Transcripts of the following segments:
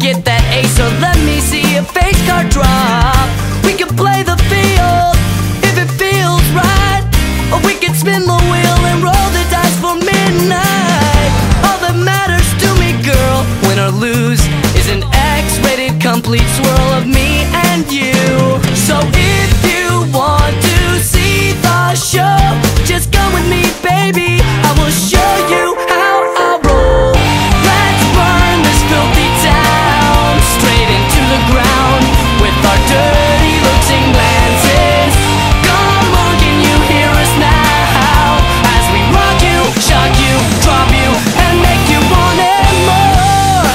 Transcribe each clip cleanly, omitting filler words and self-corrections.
get that ace, so let me see a face card drop. We can play the field if it feels right, or we can spin the wheel and roll the dice for midnight. All that matters to me, girl, win or lose, is an X-rated complete swirl of me and you. So if you want to see the show, just come with me, baby, I will show you how I roll. Let's burn this filthy town straight into the ground with our dirty looks and glances. Come on, can you hear us now, as we rock you, shock you, drop you, and make you want it more.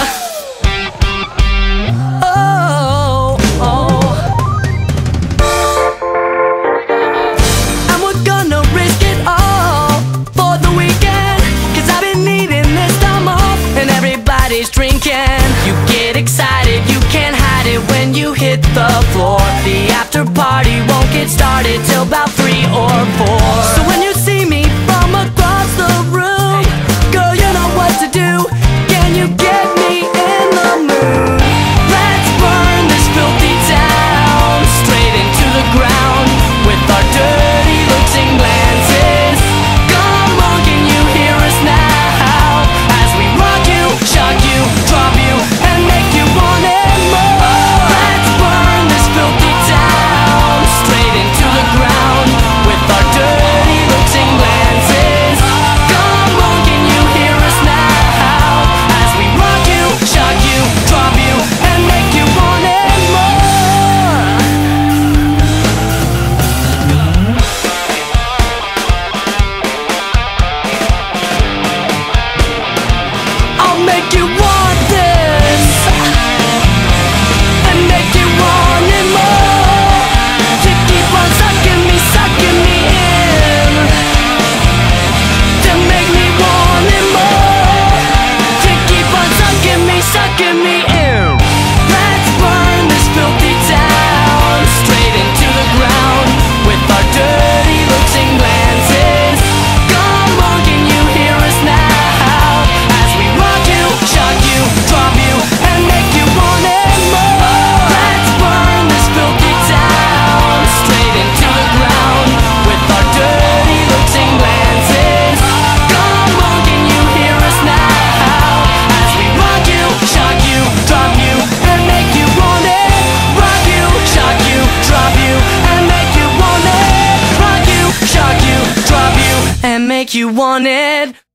Oh, oh. And we're gonna risk it all for the weekend, 'cause I've been needing this time off, and everybody's drinking. You get excited, you can't hide it when you hit the floor. The after party won't get started till about 3 or 4. So when you see me from across the room, girl, you know what to do. Can you get me in the mood? Let's burn this filthy town straight into the ground with our dirty looks and glances. Come on, can you hear us now, as we rock you, shock you, drop you, and make you want it more. Let's burn this filthy town straight into the ground with our dirty looks and glances. Come on, can you hear us now, as we rock you, shock you, drop you, and make you want it more. I'll make you want this and make you want it more. To keep on sucking me in, to make me want it more. To keep on sucking me in. Let's burn this filthy town straight into the ground with our dirty looks and glances. Come on, can you hear us now, as we rock you, shock you, drop you, and make you want it more. Let's burn this filthy town straight into the ground with our dirty looks and glances. Come on, can you hear us now, as we rock you, shock you, drop you, and make you want it. Rock you, shock you, drop you, and make you want it. Rock you, shock you, drop you, and make you want it.